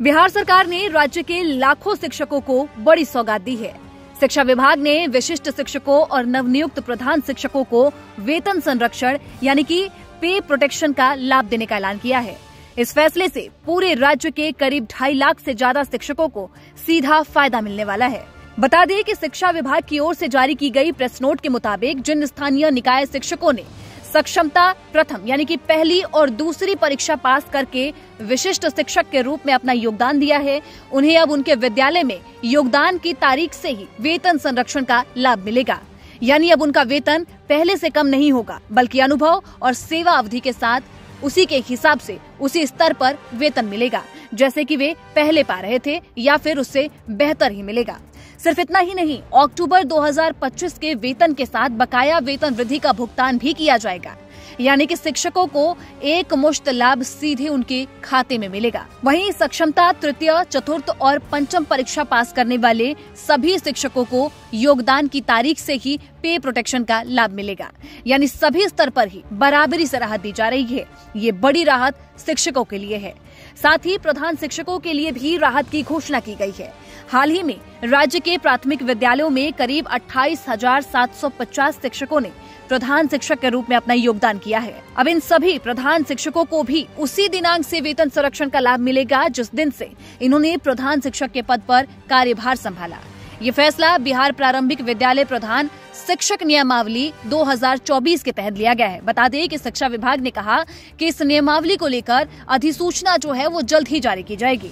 बिहार सरकार ने राज्य के लाखों शिक्षकों को बड़ी सौगात दी है। शिक्षा विभाग ने विशिष्ट शिक्षकों और नवनियुक्त प्रधान शिक्षकों को वेतन संरक्षण यानी कि पे प्रोटेक्शन का लाभ देने का ऐलान किया है। इस फैसले से पूरे राज्य के करीब 2.5 लाख से ज्यादा शिक्षकों को सीधा फायदा मिलने वाला है। बता दें कि शिक्षा विभाग की ओर से जारी की गई प्रेस नोट के मुताबिक जिन स्थानीय निकाय शिक्षकों ने सक्षमता प्रथम यानी कि पहली और दूसरी परीक्षा पास करके विशिष्ट शिक्षक के रूप में अपना योगदान दिया है, उन्हें अब उनके विद्यालय में योगदान की तारीख से ही वेतन संरक्षण का लाभ मिलेगा। यानी अब उनका वेतन पहले से कम नहीं होगा, बल्कि अनुभव और सेवा अवधि के साथ उसी के हिसाब से उसी स्तर पर वेतन मिलेगा जैसे कि वे पहले पा रहे थे, या फिर उससे बेहतर ही मिलेगा। सिर्फ इतना ही नहीं, अक्टूबर 2025 के वेतन के साथ बकाया वेतन वृद्धि का भुगतान भी किया जाएगा। यानी कि शिक्षकों को एक मुश्त लाभ सीधे उनके खाते में मिलेगा। वहीं सक्षमता तृतीय, चतुर्थ और पंचम परीक्षा पास करने वाले सभी शिक्षकों को योगदान की तारीख से ही पे प्रोटेक्शन का लाभ मिलेगा। यानी सभी स्तर पर ही बराबरी से राहत दी जा रही है। ये बड़ी राहत शिक्षकों के लिए है। साथ ही प्रधान शिक्षकों के लिए भी राहत की घोषणा की गई है। हाल ही में राज्य के प्राथमिक विद्यालयों में करीब 28,750 शिक्षकों ने प्रधान शिक्षक के रूप में अपना योगदान किया है। अब इन सभी प्रधान शिक्षकों को भी उसी दिनांक से वेतन संरक्षण का लाभ मिलेगा जिस दिन से इन्होंने प्रधान शिक्षक के पद पर कार्यभार संभाला। ये फैसला बिहार प्रारंभिक विद्यालय प्रधान शिक्षक नियमावली 2024 के तहत लिया गया है। बता दें कि शिक्षा विभाग ने कहा कि इस नियमावली को लेकर अधिसूचना जो है वो जल्द ही जारी की जाएगी।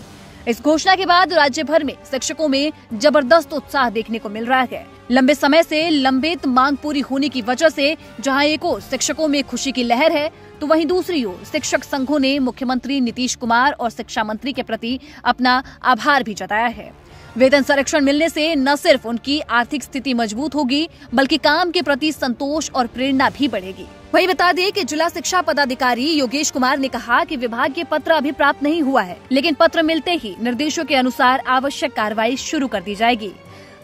इस घोषणा के बाद राज्य भर में शिक्षकों में जबरदस्त उत्साह देखने को मिल रहा है। लंबे समय से लंबित मांग पूरी होने की वजह से जहां एक ओर शिक्षकों में खुशी की लहर है, तो वहीं दूसरी ओर शिक्षक संघों ने मुख्यमंत्री नीतीश कुमार और शिक्षा मंत्री के प्रति अपना आभार भी जताया है। वेतन संरक्षण मिलने से न सिर्फ उनकी आर्थिक स्थिति मजबूत होगी, बल्कि काम के प्रति संतोष और प्रेरणा भी बढ़ेगी। वहीं बता दें कि जिला शिक्षा पदाधिकारी योगेश कुमार ने कहा कि विभाग के पत्र अभी प्राप्त नहीं हुआ है, लेकिन पत्र मिलते ही निर्देशों के अनुसार आवश्यक कार्रवाई शुरू कर दी जाएगी।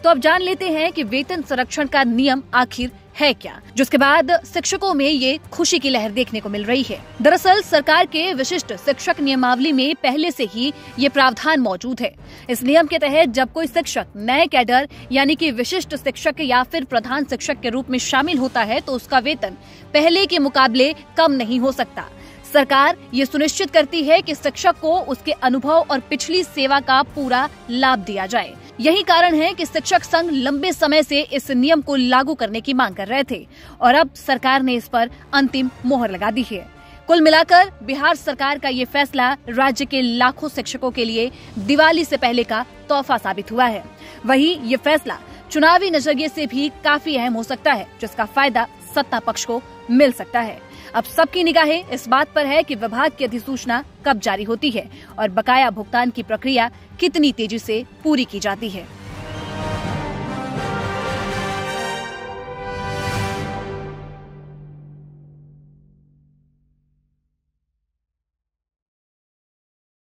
तो अब जान लेते हैं कि वेतन संरक्षण का नियम आखिर है क्या, जिसके बाद शिक्षकों में ये खुशी की लहर देखने को मिल रही है। दरअसल सरकार के विशिष्ट शिक्षक नियमावली में पहले से ही ये प्रावधान मौजूद है। इस नियम के तहत जब कोई शिक्षक नए कैडर यानी कि विशिष्ट शिक्षक या फिर प्रधान शिक्षक के रूप में शामिल होता है, तो उसका वेतन पहले के मुकाबले कम नहीं हो सकता। सरकार ये सुनिश्चित करती है कि शिक्षक को उसके अनुभव और पिछली सेवा का पूरा लाभ दिया जाए। यही कारण है कि शिक्षक संघ लंबे समय से इस नियम को लागू करने की मांग कर रहे थे और अब सरकार ने इस पर अंतिम मोहर लगा दी है। कुल मिलाकर बिहार सरकार का ये फैसला राज्य के लाखों शिक्षकों के लिए दिवाली से पहले का तोहफा साबित हुआ है। वहीं ये फैसला चुनावी नजरिए से भी काफी अहम हो सकता है, जिसका फायदा सत्ता पक्ष को मिल सकता है। अब सबकी निगाहें इस बात पर है कि विभाग की अधिसूचना कब जारी होती है और बकाया भुगतान की प्रक्रिया कितनी तेजी से पूरी की जाती है।